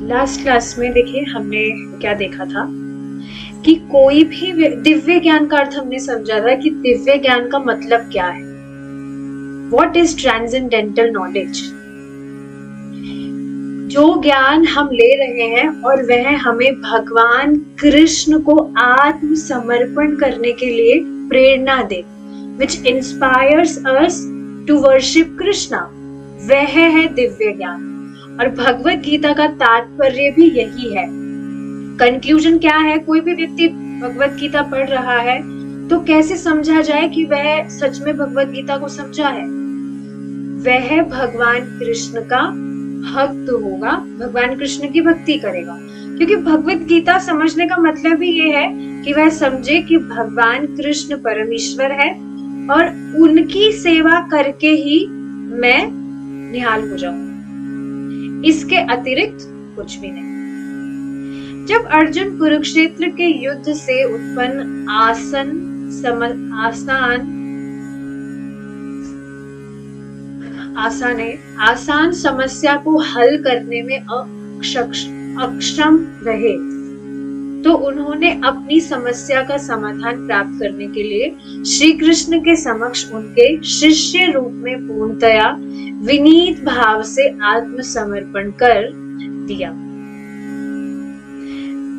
Last class में देखिए हमने क्या देखा था कि कोई भी दिव्य ज्ञान का अर्थ हमने समझा था कि दिव्य ज्ञान का मतलब क्या है। What is transcendental knowledge? जो ज्ञान हम ले रहे हैं और वह हमें भगवान कृष्ण को आत्मसमर्पण करने के लिए प्रेरणा दे, which inspires us to worship Krishna, वह है दिव्य ज्ञान। और भगवत गीता का तात्पर्य भी यही है। कंक्लूजन क्या है? कोई भी व्यक्ति भगवत गीता पढ़ रहा है तो कैसे समझा जाए कि वह सच में भगवत गीता को समझा है? वह भगवान कृष्ण का भक्त होगा, भगवान कृष्ण की भक्ति करेगा। क्योंकि भगवत गीता समझने का मतलब ही ये है कि वह समझे कि भगवान कृष्ण परमेश्वर है और उनकी सेवा करके ही मैं निहाल हो जाऊं, इसके अतिरिक्त कुछ भी नहीं। जब अर्जुन कुरुक्षेत्र के युद्ध से उत्पन्न आसान समस्या को हल करने में अक्षम रहे तो उन्होंने अपनी समस्या का समाधान प्राप्त करने के लिए श्री कृष्ण के समक्ष उनके शिष्य रूप में पूर्णतया विनीत भाव से आत्मसमर्पण कर दिया।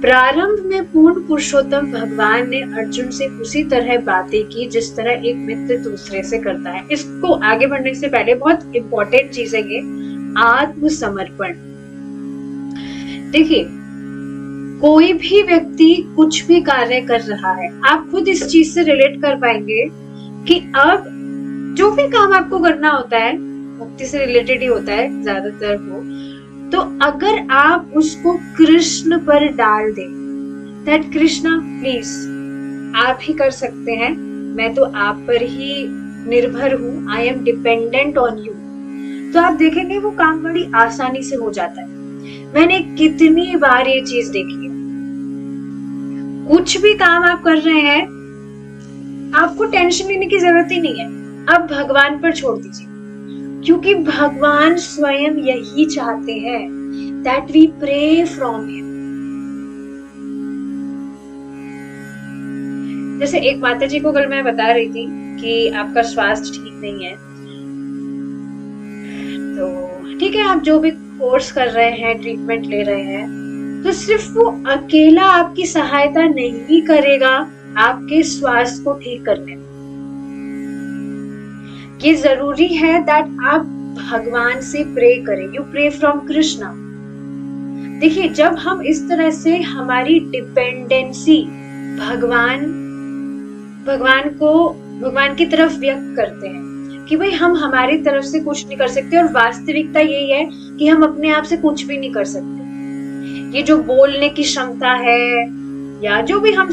प्रारंभ में पूर्ण पुरुषोत्तम भगवान ने अर्जुन से उसी तरह बातें की जिस तरह एक मित्र दूसरे से करता है। इसको आगे बढ़ने से पहले बहुत इंपॉर्टेंट चीज है ये आत्मसमर्पण। देखिए, कोई भी व्यक्ति कुछ भी कार्य कर रहा है, आप खुद इस चीज से रिलेट कर पाएंगे कि अब जो भी काम आपको करना होता है भक्ति से रिलेटेड ही होता है ज्यादातर वो, तो अगर आप उसको कृष्ण पर डाल दें, दैट कृष्णा प्लीज आप ही कर सकते हैं, मैं तो आप पर ही निर्भर हूँ, I am dependent on you, तो आप देखेंगे वो काम बड़ी आसानी से हो जाता है। मैंने कितनी बार ये चीज देखी है। कुछ भी काम आप कर रहे हैं, आपको टेंशन लेने की जरूरत ही नहीं है, अब भगवान पर छोड़ दीजिए, क्योंकि भगवान स्वयं यही चाहते हैं that we pray from him। जैसे एक माता जी को कल मैं बता रही थी कि आपका स्वास्थ्य ठीक नहीं है, तो ठीक है आप जो भी कोर्स कर रहे हैं, ट्रीटमेंट ले रहे हैं, तो सिर्फ वो अकेला आपकी सहायता नहीं करेगा आपके स्वास्थ्य को ठीक करने में। ये जरूरी है दैट आप भगवान से प्रे करें, यू प्रे फ्रॉम कृष्णा। देखिए, जब हम इस तरह से हमारी डिपेंडेंसी भगवान की तरफ व्यक्त करते हैं कि भाई हम हमारी तरफ से कुछ नहीं कर सकते, और वास्तविकता यही है कि हम अपने आप से कुछ भी नहीं कर सकते। ये जो बोलने की क्षमता है या जो भी हम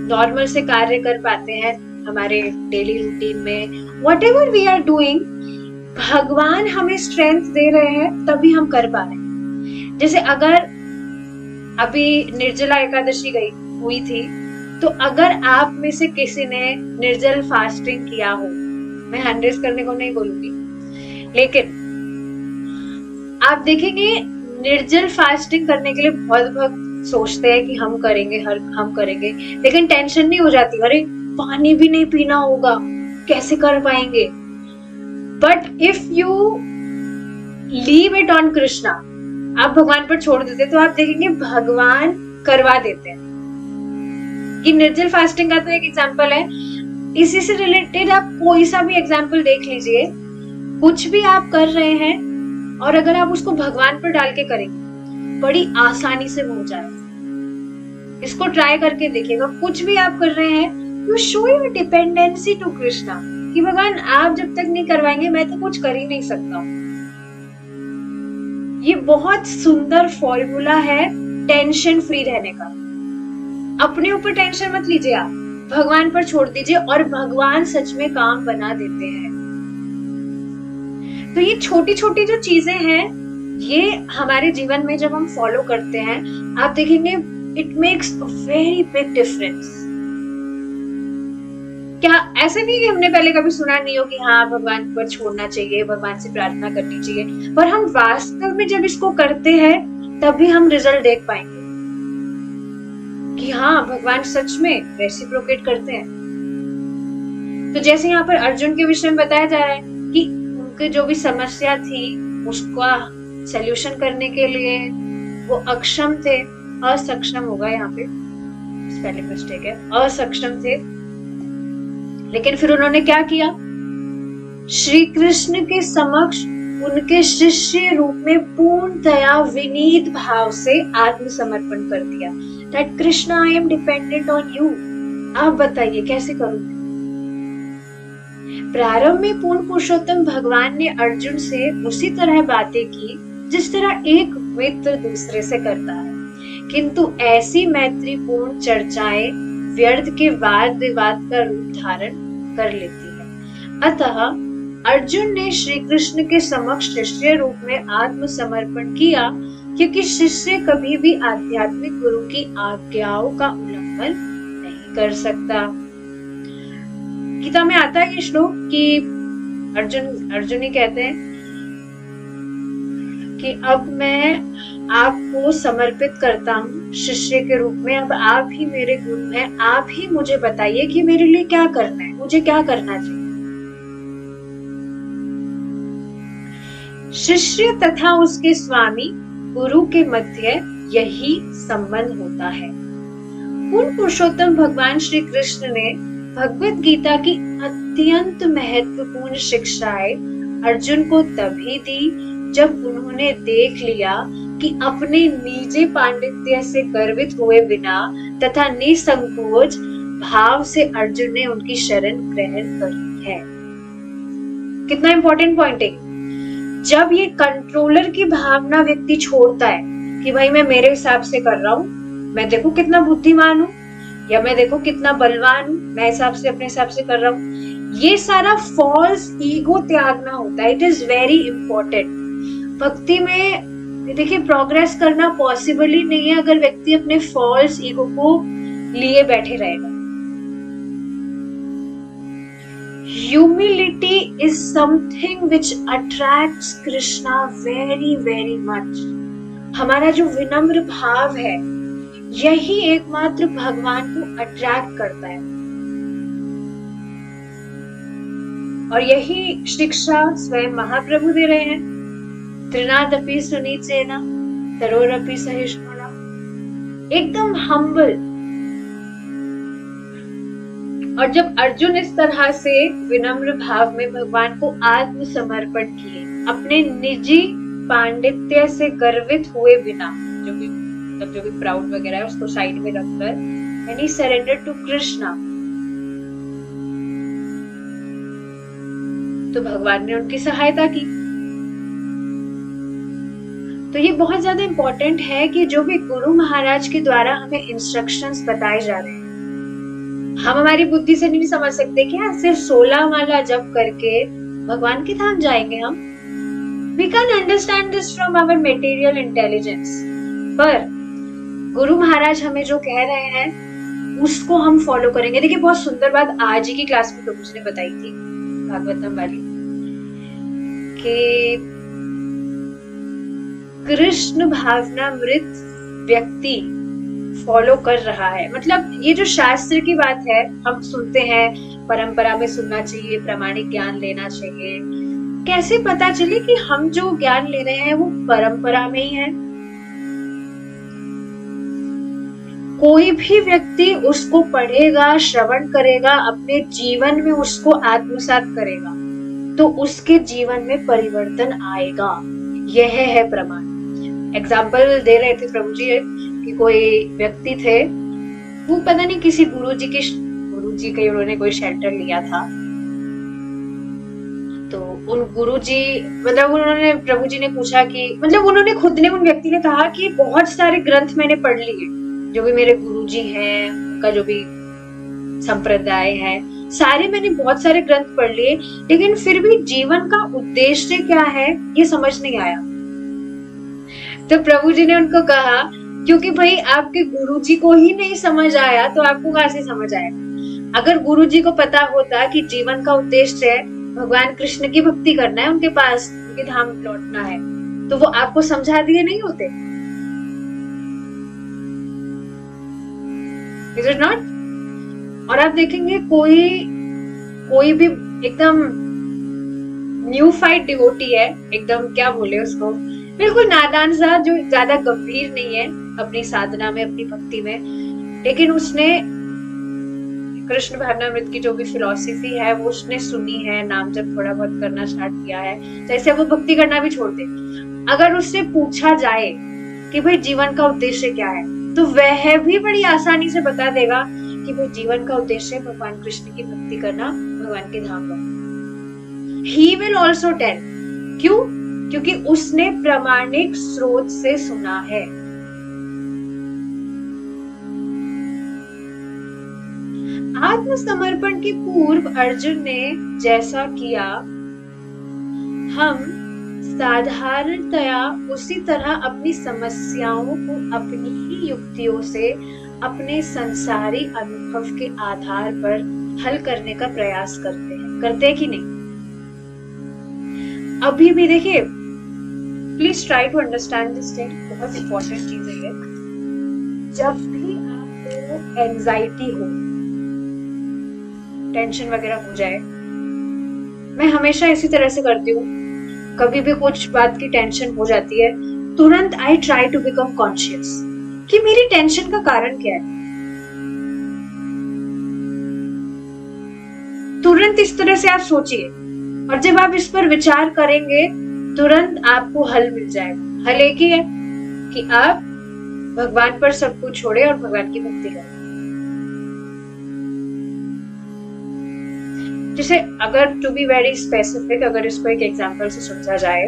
नॉर्मल से कार्य कर पाते हैं हमारे डेली रूटीन में, whatever we are doing, भगवान हमें स्ट्रेंथ दे रहे हैं तभी हम कर पा रहे हैं। जैसे अगर अभी निर्जला एकादशी हुई थी, तो अगर आप में से किसी ने निर्जल फास्टिंग किया हो, मैं 100 करने को नहीं बोलूंगी, लेकिन आप देखेंगे निर्जल फास्टिंग करने के लिए बहुत सोचते हैं कि हम करेंगे, लेकिन टेंशन नहीं हो जाती, अरे पानी भी नहीं पीना होगा, कैसे कर पाएंगे। But if you leave it on Krishna, आप भगवान पर छोड़ देते, तो आप देखेंगे भगवान करवा देते हैं। कि निर्जल फास्टिंग का तो एक एग्जांपल है, इसी से रिलेटेड आप कोई सा भी एग्जांपल देख लीजिए, कुछ भी आप कर रहे हैं और अगर आप उसको भगवान पर डाल के करेंगे बड़ी आसानी से हो जाएगा। इसको ट्राई करके देखिएगा। कुछ भी आप कर रहे हैं, you show your dependency to Krishna, कि भगवान आप जब तक नहीं करवाएंगे मैं तो कुछ कर ही नहीं सकता। ये बहुत सुंदर फॉर्मूला है टेंशन फ्री रहने का। अपने ऊपर टेंशन मत लीजिए, आप भगवान पर छोड़ दीजिए और भगवान सच में काम बना देते हैं। तो ये छोटी छोटी जो चीजें हैं, ये हमारे जीवन में जब हम फॉलो करते हैं, आप देखेंगे it makes a very big difference. क्या ऐसे नहीं कि हमने पहले कभी सुना नहीं हो कि हाँ भगवान पर छोड़ना चाहिए, भगवान से प्रार्थना करनी चाहिए, पर हम वास्तव में जब इसको करते हैं तभी हम रिजल्ट देख पाएंगे कि हाँ, भगवान सच में रेसिप्रोकेट करते हैं। तो जैसे यहाँ पर अर्जुन के विषय में बताया जा रहा है कि उनकी जो भी समस्या थी उसका सल्यूशन करने के लिए वो अक्षम थे, असक्षम होगा यहाँ पे, स्पेलिंग मिस्टेक है, असक्षम थे। लेकिन फिर उन्होंने क्या किया, श्री कृष्ण के समक्ष उनके शिष्य रूप में पूर्णतया विनीत भाव से आत्मसमर्पण कर दिया। That Krishna, I am dependent on you, आप बताइए कैसे करूं। प्रारंभ में पूर्ण पुरुषोत्तम भगवान ने अर्जुन से उसी तरह बातें की जिस तरह एक मित्र दूसरे से करता है, किंतु ऐसी मैत्रीपूर्ण चर्चाएं व्यर्थ के वाद विवाद का रूप धारण कर लेती है। अतः अर्जुन ने श्री कृष्ण के समक्ष शिष्य रूप में आत्मसमर्पण किया, क्योंकि शिष्य कभी भी आध्यात्मिक गुरु की आज्ञाओं का उल्लंघन नहीं कर सकता। गीता में आता है ये श्लोक कि अर्जुन ही कहते हैं कि अब मैं आपको समर्पित करता हूँ शिष्य के रूप में, अब आप ही मेरे गुरु हैं, आप ही मुझे बताइए कि मेरे लिए क्या करना है, मुझे क्या करना चाहिए। शिष्य तथा उसके स्वामी गुरु के मध्य यही संबंध होता है। पूर्ण पुरुषोत्तम भगवान श्री कृष्ण ने भगवत गीता की अत्यंत महत्वपूर्ण शिक्षाएं अर्जुन को तभी दी जब उन्होंने देख लिया कि अपने निजी पांडित्य से गर्वित हुए बिना तथा निसंकोच भाव से अर्जुन ने उनकी शरण ग्रहण करी है। कितना इंपॉर्टेंट पॉइंट है। जब ये कंट्रोलर की भावना व्यक्ति छोड़ता है कि भाई मैं मेरे हिसाब से कर रहा हूं, मैं देखो कितना बुद्धिमान हूं, या मैं देखो कितना बलवान हूं, मैं हिसाब से अपने हिसाब से कर रहा हूं, ये सारा फॉल्स ईगो त्यागना होता है। It is very important. भक्ति में देखिए प्रोग्रेस करना पॉसिबल ही नहीं है अगर व्यक्ति अपने फॉल्स ईगो को लिए बैठे रहेगा। Humility is something which attracts Krishna very very much. हमारा जो विनम्र भाव है यही एकमात्र भगवान को अट्रैक्ट करता है, और यही शिक्षा स्वयं महाप्रभु दे रहे हैं। त्रिनादपि सुनीचेन तरोरपि सहिष्णुना, एकदम हम्बल। और जब अर्जुन इस तरह से विनम्र भाव में भगवान को आत्मसमर्पण किए, अपने निजी पांडित्य से गर्वित हुए बिना, जो भी प्राउड वगैरह है उसको साइड में रखकर, and he surrender to Krishna, तो भगवान ने उनकी सहायता की। तो ये बहुत ज्यादा इंपॉर्टेंट है कि जो भी गुरु महाराज के द्वारा हमें इंस्ट्रक्शंस बताए जा रहे हैं, हम हमारी बुद्धि से नहीं समझ सकते क्या सिर्फ 16 माला जप करके भगवान के धाम जाएंगे हम। We can understand this from our material intelligence, पर गुरु महाराज हमें जो कह रहे हैं उसको हम फॉलो करेंगे। देखिए बहुत सुंदर बात आज ही की क्लास में प्रभु जी ने बताई थी भागवतम वाली, कि कृष्ण भावनामृत व्यक्ति फॉलो कर रहा है। मतलब ये जो शास्त्र की बात है, हम सुनते हैं परंपरा में सुनना चाहिए, प्रामाणिक ज्ञान लेना चाहिए। कैसे पता चले कि हम जो ज्ञान ले रहे हैं वो परंपरा में ही है? कोई भी व्यक्ति उसको पढ़ेगा, श्रवण करेगा, अपने जीवन में उसको आत्मसात करेगा तो उसके जीवन में परिवर्तन आएगा। यह है प्रमाण। एग्जाम्पल दे रहे थे प्रभु जी कि कोई व्यक्ति थे, वो पता नहीं किसी गुरुजी के उन्होंने कोई शेल्टर लिया था, तो उन गुरुजी मतलब उन्होंने प्रभु जी ने पूछा कि मतलब उन्होंने खुद ने उन व्यक्ति ने कहा कि बहुत सारे ग्रंथ मैंने पढ़ लिए, जो भी मेरे गुरुजी हैं उनका जो भी संप्रदाय है, सारे मैंने बहुत सारे ग्रंथ पढ़ लिए, लेकिन फिर भी जीवन का उद्देश्य क्या है ये समझ नहीं आया। तो प्रभु जी ने उनको कहा क्योंकि भाई आपके गुरुजी को ही नहीं समझ आया तो आपको कहां से समझ आएगा। अगर गुरुजी को पता होता कि जीवन का उद्देश्य है भगवान कृष्ण की भक्ति करना है, उनके पास उनके धाम लौटना है, तो वो आपको समझा दिए नहीं होते। Is it not? और आप देखेंगे कोई भी एकदम न्यूफाइड डिवोटी है, एकदम क्या बोले उसको, बिल्कुल नादान सा, जो ज्यादा गंभीर नहीं है अपनी साधना में, अपनी भक्ति में, लेकिन उसने कृष्ण भावनामृत की जो भी फिलॉसफी है वो उसने सुनी है, नाम जब थोड़ा बहुत करना स्टार्ट किया है, जैसे वो भक्ति करना भी छोड़ दे, अगर उससे पूछा जाए कि भाई जीवन का उद्देश्य क्या है, तो वह भी बड़ी आसानी से बता देगा कि भाई जीवन का उद्देश्य भगवान कृष्ण की भक्ति करना, भगवान के धाम जाना। He will also tell, क्यों? क्योंकि उसने प्रामाणिक स्रोत से सुना है। आत्मसमर्पण के पूर्व अर्जुन ने जैसा किया, हम साधारणतया उसी तरह अपनी समस्याओं को अपनी ही युक्तियों से, अपने संसारी अनुभव के आधार पर हल करने का प्रयास करते हैं कि नहीं? अभी भी देखिए, please try to understand this thing, बहुत इंपॉर्टेंट चीज है ये। जब भी आपको एंजाइटी हो, टेंशन वगैरह हो जाए, मैं हमेशा इसी तरह से करती हूँ, कभी भी कुछ बात की टेंशन हो जाती है, तुरंत I try to become conscious कि मेरी टेंशन का कारण क्या है। तुरंत इस तरह से आप सोचिए, और जब आप इस पर विचार करेंगे तुरंत आपको हल मिल जाएगा। हल एक ही है कि आप भगवान पर सब कुछ छोड़े और भगवान की भक्ति करें। जैसे अगर टू बी वेरी स्पेसिफिक, अगर इसको एक एग्जांपल से समझा जाए,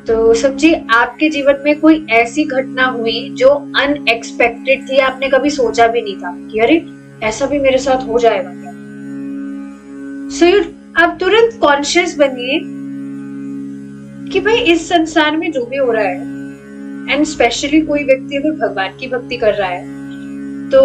तो समझिए आपके जीवन में कोई ऐसी घटना हुई जो अनएक्सपेक्टेड थी, आपने कभी सोचा भी नहीं था कि अरे ऐसा भी मेरे साथ हो जाएगा क्या। आप तुरंत कॉन्शियस बनिए कि भाई इस संसार में जो भी हो रहा है, एंड स्पेशली कोई व्यक्ति अगर भगवान की भक्ति कर रहा है, तो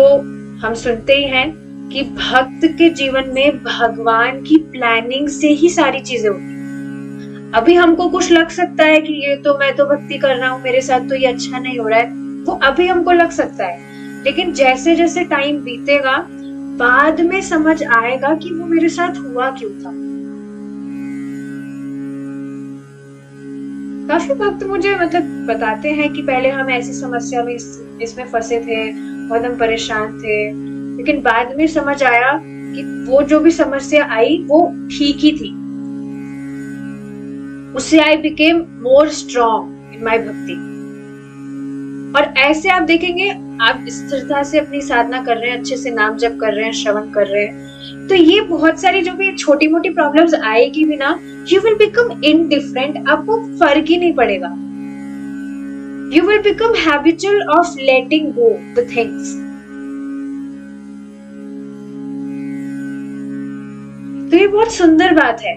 हम सुनते ही हैं कि भक्त के जीवन में भगवान की प्लानिंग से ही सारी चीजें होती हैं। अभी हमको कुछ लग सकता है कि ये तो मैं तो भक्ति कर रहा हूँ, मेरे साथ तो ये अच्छा नहीं हो रहा है, वो अभी हमको लग सकता है, लेकिन जैसे जैसे टाइम बीतेगा बाद में समझ आएगा कि वो मेरे साथ हुआ क्यों था। काफी भक्त मुझे बताते हैं कि पहले हम ऐसी समस्या में इसमें फंसे थे, बहुत हम परेशान थे, लेकिन बाद में समझ आया कि वो जो भी समस्या आई वो ठीक ही थी, उससे I became more strong in my भक्ति। और ऐसे आप देखेंगे, आप स्थिरता से अपनी साधना कर रहे हैं, अच्छे से नाम जप कर रहे हैं, श्रवण कर रहे हैं, तो ये बहुत सारी जो भी छोटी मोटी प्रॉब्लम्स आएगी भी ना, यू विल बिकम इनडिफरेंट, आपको फर्क ही नहीं पड़ेगा। You will become habitual of letting go the things. तो ये बहुत सुंदर बात है,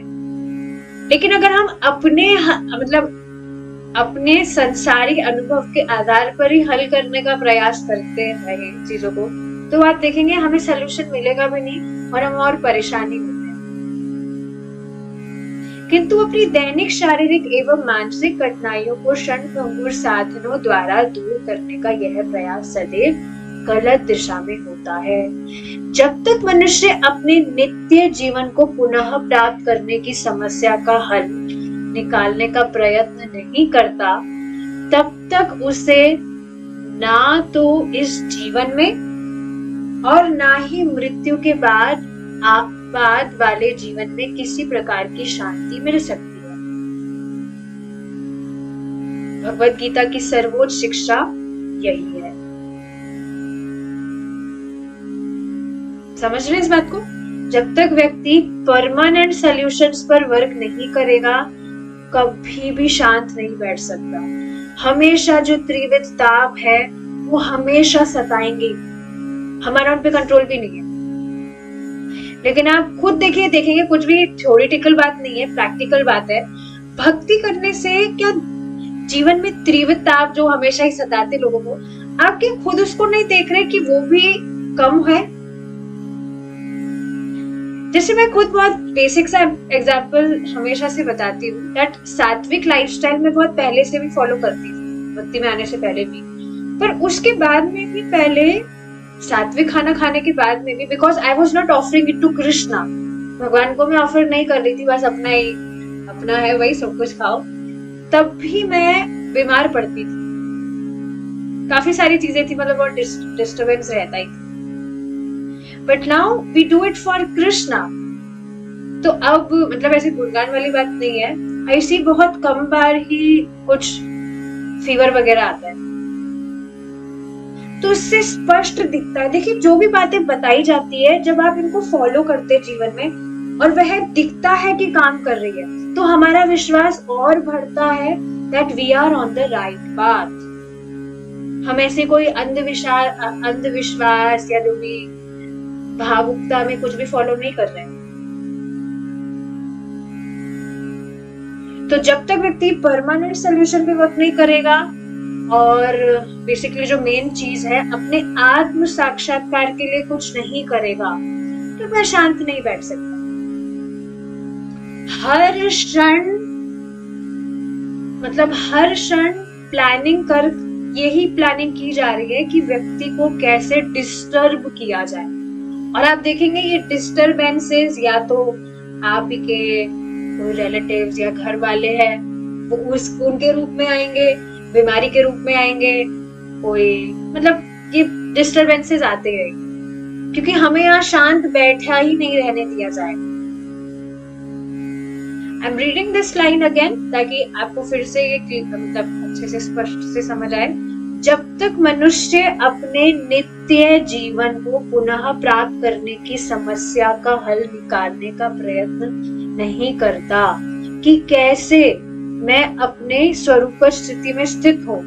लेकिन अगर हम अपने संसारी अनुभव के आधार पर ही हल करने का प्रयास करते हैं चीजों को, तो आप देखेंगे हमें सलूशन मिलेगा भी नहीं और हम और परेशानी होते हैं। किंतु अपनी दैनिक शारीरिक एवं मानसिक कठिनाइयों को क्षणभंगुर साधनों द्वारा दूर करने का यह प्रयास सदैव गलत दिशा में होता है। जब तक मनुष्य अपने नित्य जीवन को पुनः प्राप्त करने की समस्या का हल निकालने का प्रयत्न नहीं करता, तब तक उसे ना तो इस जीवन में और ना ही मृत्यु के बाद वाले जीवन में किसी प्रकार की शांति मिल सकती है। भगवत गीता की सर्वोच्च शिक्षा यही है। समझ रहे हैं इस बात को? जब तक व्यक्ति परमानेंट सॉल्यूशंस पर वर्क नहीं करेगा, कभी भी शांत नहीं बैठ सकता। हमेशा जो त्रिविध ताप है वो हमेशा सताएंगे, हमारा उन पे कंट्रोल भी नहीं है। लेकिन आप खुद देखेंगे कुछ भी थ्योरेटिकल बात नहीं है, प्रैक्टिकल बात है। भक्ति करने से क्या जीवन में त्रिविध ताप जो हमेशा ही सताते लोगों को, आप क्या खुद उसको नहीं देख रहे कि वो भी कम है? जैसे मैं खुद बहुत बेसिक सा एग्जाम्पल हमेशा से बताती हूँ, दैट सात्विक लाइफस्टाइल में बहुत पहले से भी फॉलो करती थी, भक्ति में आने से पहले भी, पर उसके बाद में भी पहले सात्विक खाना खाने के बाद में भी, because I was not offering it to Krishna, भगवान को मैं ऑफर नहीं कर रही थी, बस अपना है वही सब कुछ खाओ, तब भी मैं बीमार पड़ती थी। काफी सारी चीजें थी, मतलब बहुत डिस्टर्बेंस रहता ही था। But now we do it for Krishna. तो अब मतलब ऐसे गुणगान वाली बात नहीं है, ऐसी बहुत कम बार ही कुछ फीवर वगैरह आता है, तो इससे स्पष्ट दिखता है। देखिए जो भी बातें बताई जाती है, जब आप इनको फॉलो करते हैं जीवन में और वह दिखता है कि काम कर रही है, तो हमारा विश्वास और बढ़ता है that we are on the right path। हम ऐसे कोई अंधविश्वास या जो भी भावुकता में कुछ भी फॉलो नहीं कर रहे हैं। तो जब तक व्यक्ति परमानेंट सोल्यूशन पे वर्क नहीं करेगा और बेसिकली जो मेन चीज है अपने आत्म साक्षात्कार के लिए कुछ नहीं करेगा, तो वह शांत नहीं बैठ सकता। हर क्षण प्लानिंग कर, यही प्लानिंग की जा रही है कि व्यक्ति को कैसे डिस्टर्ब किया जाए। और आप देखेंगे ये डिस्टर्बेंसेस या तो आप के कोई रिलेटिव्स या घर वाले हैं, वो उनके रूप में आएंगे, बीमारी के रूप में आएंगे, कोई मतलब ये डिस्टर्बेंसेस आते हैं, क्योंकि हमें यहाँ शांत बैठा ही नहीं रहने दिया जाए। I am reading this line again ताकि आपको फिर से ये मतलब अच्छे से स्पष्ट से समझ आए। जब तक मनुष्य अपने नित्य जीवन को पुनः प्राप्त करने की समस्या का हल निकालने का प्रयत्न नहीं करता कि कैसे मैं अपने स्वरूप स्थिति में स्थित हूं।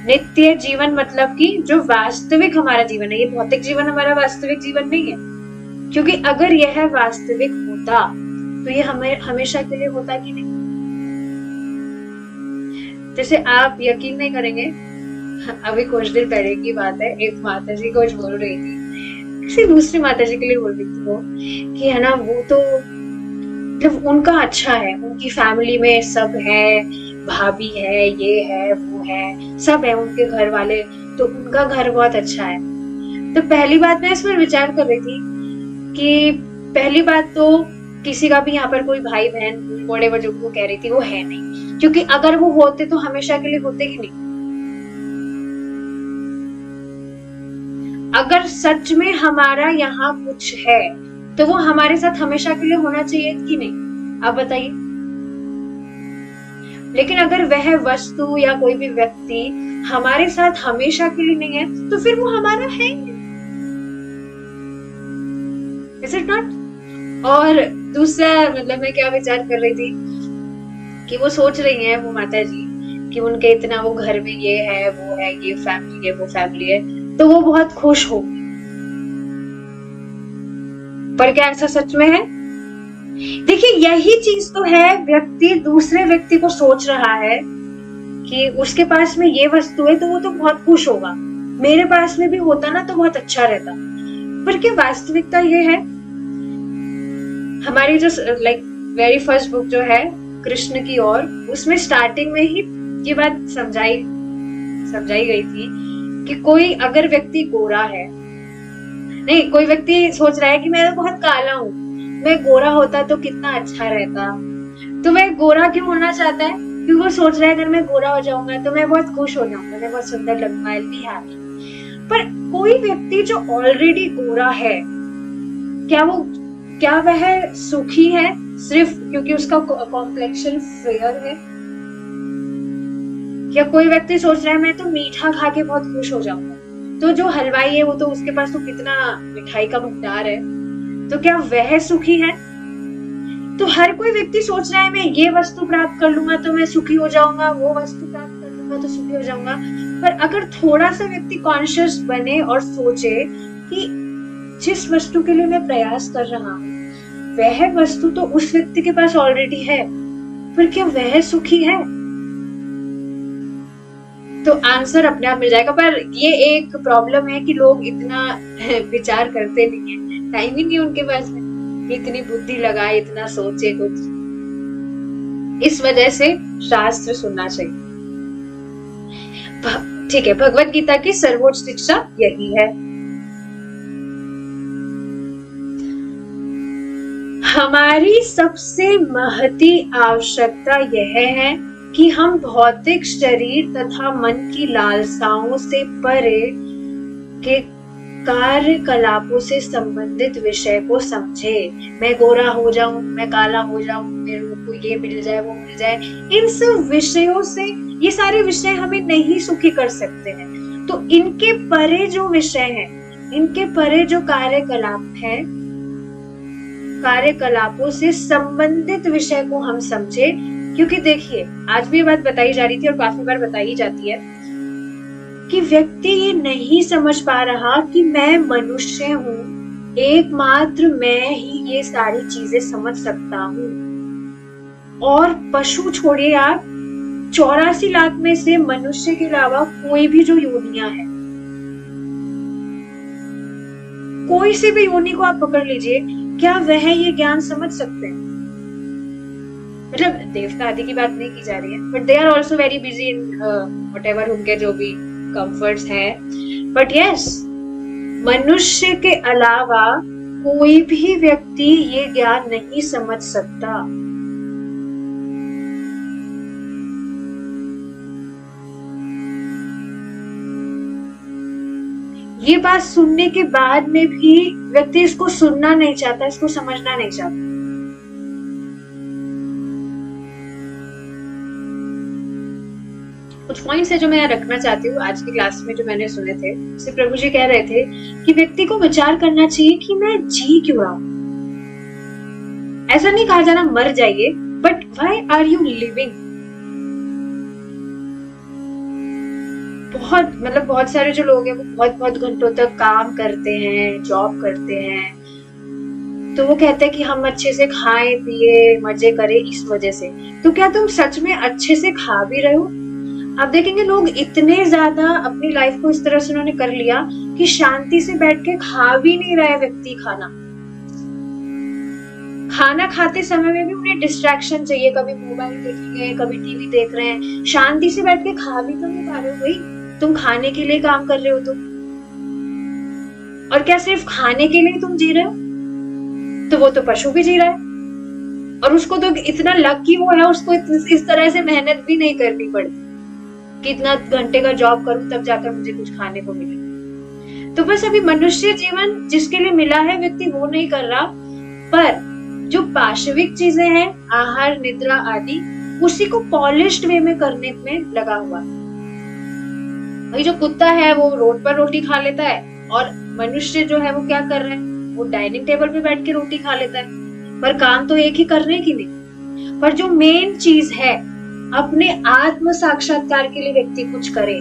नित्य जीवन मतलब कि जो वास्तविक हमारा जीवन है, ये भौतिक जीवन हमारा वास्तविक जीवन नहीं है, क्योंकि अगर यह वास्तविक होता तो ये हमें हमेशा के लिए होता कि नहीं। जैसे आप यकीन नहीं करेंगे, अभी कुछ दिन पहले की बात है, एक माता जी कुछ बोल रही थी, किसी दूसरी माता जी के लिए बोल रही थी वो कि है ना, वो तो मतलब उनका अच्छा है, उनकी फैमिली में सब है, भाभी है, ये है, वो है, सब है, उनके घर वाले, तो उनका घर बहुत अच्छा है। तो पहली बात मैं इस पर विचार कर रही थी कि पहली बात तो किसी का भी यहाँ पर कोई भाई बहन बड़े बड़े को कह रही थी वो है नहीं, क्योंकि अगर वो होते तो हमेशा के लिए होते ही नहीं। अगर सच में हमारा यहाँ कुछ है तो वो हमारे साथ हमेशा के लिए होना चाहिए कि नहीं, आप बताइए। लेकिन अगर वह वस्तु या कोई भी व्यक्ति हमारे साथ हमेशा के लिए नहीं है, तो फिर वो हमारा है, इज इट नॉट? और दूसरा मतलब मैं क्या विचार कर रही थी कि वो सोच रही है वो माता जी कि उनके इतना वो घर में ये है, वो है, ये फैमिली है, वो फैमिली है, तो वो बहुत खुश हो। पर क्या ऐसा सच में है? देखिए यही चीज तो है, व्यक्ति दूसरे व्यक्ति को सोच रहा है कि उसके पास में ये वस्तु है तो वो तो बहुत खुश होगा, मेरे पास में भी होता ना तो बहुत अच्छा रहता। पर क्या वास्तविकता ये है? हमारी जो लाइक वेरी फर्स्ट बुक जो है कृष्ण की ओर, उसमें स्टार्टिंग में ही ये बात समझाई गई थी कि कोई अगर व्यक्ति गोरा है, नहीं कोई व्यक्ति सोच रहा है कि मैं तो बहुत काला हूँ, मैं गोरा होता तो कितना अच्छा रहता, तो वह गोरा क्यों होना चाहता है? क्योंकि वो सोच रहा है अगर मैं गोरा हो जाऊंगा तो मैं बहुत खुश हो जाऊंगा, मैं बहुत सुंदर लगूंगा, I'll be happy। पर कोई व्यक्ति जो ऑलरेडी गोरा है, क्या वह सुखी है सिर्फ क्योंकि उसका कॉम्प्लेक्शन फेयर है? क्या कोई व्यक्ति सोच रहा है मैं तो मीठा खा के बहुत खुश हो जाऊंगा, तो जो हलवाई है वो तो उसके पास तो कितना मिठाई का भंडार है, तो क्या वह सुखी है? तो हर कोई व्यक्ति सोच रहा है मैं ये वस्तु प्राप्त कर लूंगा तो मैं सुखी हो जाऊंगा, वो वस्तु प्राप्त कर लूंगा तो सुखी हो जाऊंगा। पर अगर थोड़ा सा व्यक्ति कॉन्शियस बने और सोचे कि जिस वस्तु के लिए मैं प्रयास कर रहा हूँ वह वस्तु तो उस व्यक्ति के पास ऑलरेडी है, पर क्या वह सुखी है? तो आंसर अपने आप मिल जाएगा। पर ये एक प्रॉब्लम है कि लोग इतना विचार करते नहीं है, टाइम ही नहीं उनके पास में इतनी बुद्धि लगाए, इतना सोचे कुछ। इस वजह से शास्त्र सुनना चाहिए। ठीक है, भगवत गीता की सर्वोच्च शिक्षा यही है। हमारी सबसे महती आवश्यकता यह है कि हम भौतिक शरीर तथा मन की लालसाओं से परे के कार्यकलापों से संबंधित विषय को समझे। मैं गोरा हो जाऊं, मैं काला हो जाऊं, मेरे को ये मिल जाए, वो मिल जाए, इन सब विषयों से, ये सारे विषय हमें नहीं सुखी कर सकते हैं। तो इनके परे जो विषय हैं, इनके परे जो कार्यकलाप हैं, कार्यकलापों से संबंधित विषय को हम समझे। क्योंकि देखिए, आज भी ये बात बताई जा रही थी और काफी बार बताई जाती है कि व्यक्ति ये नहीं समझ पा रहा कि मैं मनुष्य हूँ, एकमात्र मैं ही ये सारी चीजें समझ सकता हूँ। और पशु छोड़िए आप, 84 लाख में से मनुष्य के अलावा कोई भी जो योनियां है, कोई से भी योनि को आप पकड़ लीजिए, क्या वह ये ज्ञान समझ सकते हैं? मतलब देवता आदि की बात नहीं की जा रही है, but they are also very busy in whatever उनके जो भी कंफर्ट्स हैं। बट यस, मनुष्य के अलावा कोई भी व्यक्ति ये ज्ञान नहीं समझ सकता। ये बात सुनने के बाद में भी व्यक्ति इसको सुनना नहीं चाहता, इसको समझना नहीं चाहता। कुछ पॉइंट्स है जो मैं रखना चाहती हूँ आज की क्लास में, जो मैंने सुने थे। जैसे प्रभु जी कह रहे थे कि व्यक्ति को विचार करना चाहिए कि मैं जी क्यों रहा हूं। ऐसा नहीं कहा जाना मर जाइए, but why are you living. बहुत सारे जो लोग हैं वो बहुत घंटों तक काम करते हैं, जॉब करते हैं, तो वो कहते हैं कि हम अच्छे से खाएं पिए मजे करें इस वजह से। तो क्या तुम सच में अच्छे से खा भी रहे हो? आप देखेंगे लोग इतने ज्यादा अपनी लाइफ को इस तरह से उन्होंने कर लिया कि शांति से बैठ के खा भी नहीं रहा है व्यक्ति। खाना खाते समय में भी उन्हें डिस्ट्रैक्शन चाहिए, कभी मोबाइल देखेंगे, कभी टीवी देख रहे हैं, शांति से बैठ के खा भी तो नहीं पा रहे हो भाई। तुम खाने के लिए काम कर रहे हो और क्या सिर्फ खाने के लिए तुम जी रहे हो? तो वो तो पशु भी जी रहा है, और उसको तो इतना लकी वो है, उसको इस तरह से मेहनत भी नहीं करनी पड़ती कि इतना घंटे का जॉब करूं तब जाकर मुझे कुछ खाने को मिले। तो बस अभी मनुष्य जीवन जिसके लिए मिला है, व्यक्ति वो नहीं कर रहा, पर जो पाशविक चीजें हैं, आहार निद्रा आदि, उसी को पॉलिश्ड वे में करने में लगा हुआ। भाई जो कुत्ता है वो रोड पर रोटी खा लेता है, और मनुष्य जो है वो क्या कर रहा है, वो डाइनिंग टेबल पे बैठ के रोटी खा लेता है, पर काम तो एक ही कर रहे हैं कि नहीं। पर जो मेन चीज है, अपने आत्म साक्षात्कार के लिए व्यक्ति कुछ करे,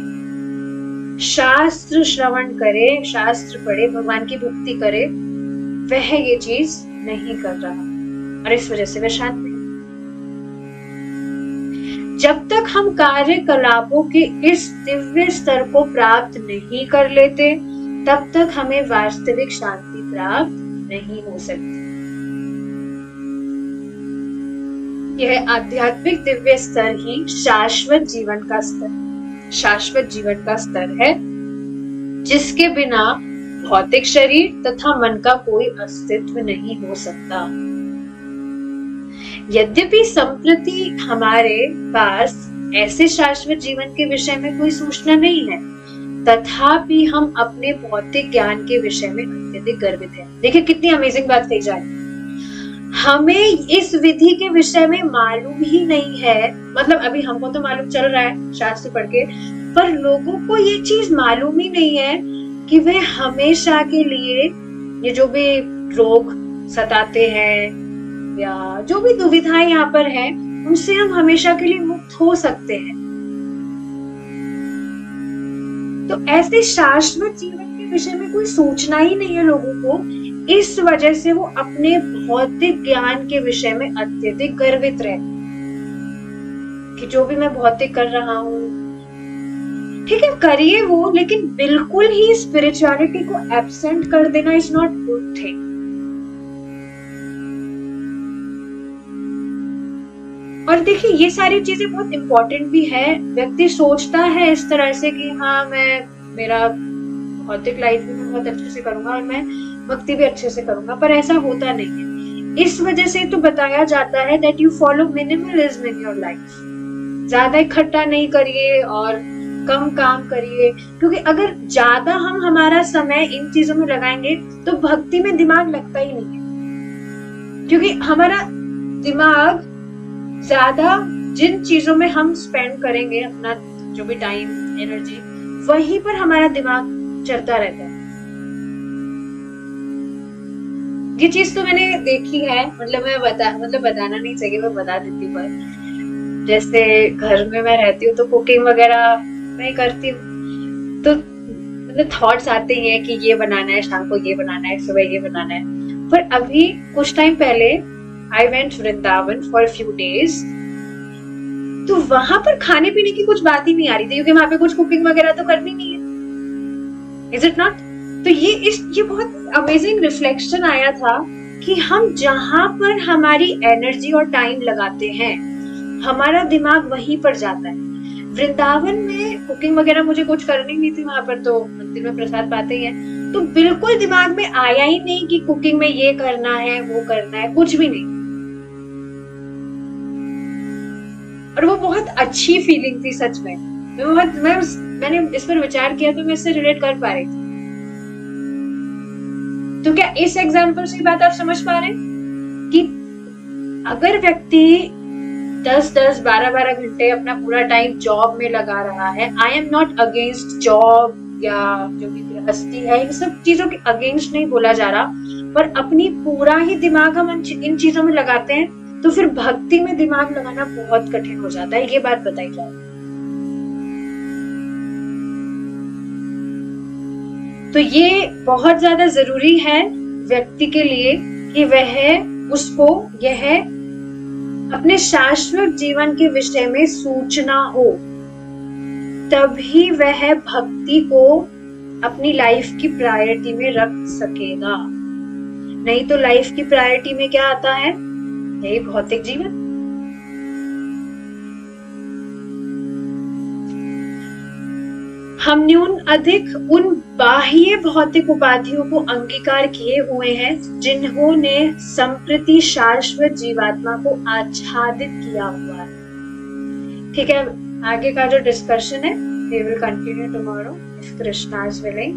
शास्त्र श्रवण करे, शास्त्र पढ़े, भगवान की भक्ति करे, वह ये चीज नहीं कर रहा, और इस वजह से वह शांत नहीं। जब तक हम कार्यकलापों के इस दिव्य स्तर को प्राप्त नहीं कर लेते, तब तक हमें वास्तविक शांति प्राप्त नहीं हो सकती। यह आध्यात्मिक दिव्य स्तर ही शाश्वत जीवन का स्तर है, जिसके बिना भौतिक शरीर तथा मन का कोई अस्तित्व नहीं हो सकता। यद्यपि संप्रति हमारे पास ऐसे शाश्वत जीवन के विषय में कोई सूचना नहीं है, तथापि हम अपने भौतिक ज्ञान के विषय में अत्यधिक गर्वित हैं। देखिए कितनी अमेजिंग बात कही जा रही है। हमें इस विधि के विषय में मालूम ही नहीं है, मतलब अभी हमको तो मालूम चल रहा है शास्त्र पढ़ के, पर लोगों को ये चीज मालूम ही नहीं है कि वे हमेशा के लिए ये जो भी रोग सताते हैं या जो भी दुविधाएं यहाँ पर है, उनसे हम हमेशा के लिए मुक्त हो सकते हैं। तो ऐसे शाश्वत जीवन के विषय में कोई सूचना ही नहीं है लोगों को, इस वजह से वो अपने भौतिक ज्ञान के विषय में अत्यधिक गर्वित रहे कि जो भी मैं भौतिक कर रहा हूँ, ठीक है करिए वो, लेकिन बिल्कुल ही स्पिरिचुअलिटी को एब्सेंट कर देना इज नॉट गुड थिंग। और देखिए ये सारी चीजें बहुत इंपॉर्टेंट भी है। व्यक्ति सोचता है इस तरह से कि हाँ मैं मेरा भौतिक लाइफ भी मैं बहुत अच्छे से करूंगा और मैं भक्ति भी अच्छे से करूंगा, पर ऐसा होता नहीं है। इस वजह से तो बताया जाता है that you follow minimalism in your life. ज्यादा इकट्ठा नहीं करिए और कम काम करिए, क्योंकि अगर ज्यादा हम हमारा समय इन चीजों में लगाएंगे तो भक्ति में दिमाग लगता ही नहीं है। क्योंकि हमारा दिमाग ज्यादा जिन चीजों में हम स्पेंड करेंगे अपना जो भी टाइम एनर्जी, वहीं पर हमारा दिमाग चलता रहता है। ये चीज तो मैंने देखी है, मतलब बताना नहीं चाहिए, मैं बता देती हूँ। पर जैसे घर में मैं रहती हूँ तो कुकिंग वगैरह मैं करती हूँ, तो मतलब थॉट्स आते ही हैं कि ये बनाना है, शाम को ये बनाना है, सुबह ये बनाना है। पर अभी कुछ टाइम पहले I went Vrindavan for few days, तो वहां पर खाने पीने की कुछ बात ही नहीं आ रही थी, क्योंकि वहां पे कुछ कुकिंग वगैरह तो करनी नहीं है। Is it not? तो ये बहुत अमेजिंग रिफ्लेक्शन आया था कि हम जहां पर हमारी एनर्जी और टाइम लगाते हैं हमारा दिमाग वहीं पर जाता है। वृंदावन में कुकिंग वगैरह मुझे कुछ करनी नहीं थी, वहां पर तो मंदिर में प्रसाद पाते ही हैं, तो बिल्कुल दिमाग में आया ही नहीं कि कुकिंग में ये करना है वो करना है, कुछ भी नहीं। और वो बहुत अच्छी फीलिंग थी सच में। मैंने इस पर विचार किया तो मैं इससे रिलेट कर पा रही थी। तो क्या इस एग्जाम्पल से बात आप समझ पा रहे हैं कि अगर व्यक्ति 10-10, 12-12 घंटे अपना पूरा टाइम जॉब में लगा रहा है, I am not against job या जो भी गृहस्थी है, इन सब चीजों के अगेंस्ट नहीं बोला जा रहा, पर अपनी पूरा ही दिमाग हम इन चीजों में लगाते हैं तो फिर भक्ति में दिमाग लगाना बहुत कठिन हो जाता है। ये बात बताई जाए तो ये बहुत ज्यादा जरूरी है व्यक्ति के लिए कि यह अपने शाश्वत जीवन के विषय में सूचना हो, तभी वह भक्ति को अपनी लाइफ की प्रायोरिटी में रख सकेगा। नहीं तो लाइफ की प्रायोरिटी में क्या आता है? यही भौतिक जीवन। हम न्यून अधिक उन बाह्य भौतिक उपाधियों को अंगीकार किए हुए हैं जिन्होंने संप्रति शाश्वत जीवात्मा को आच्छादित किया हुआ है। ठीक है, आगे का जो डिस्कशन है we will continue tomorrow if Krishna is willing.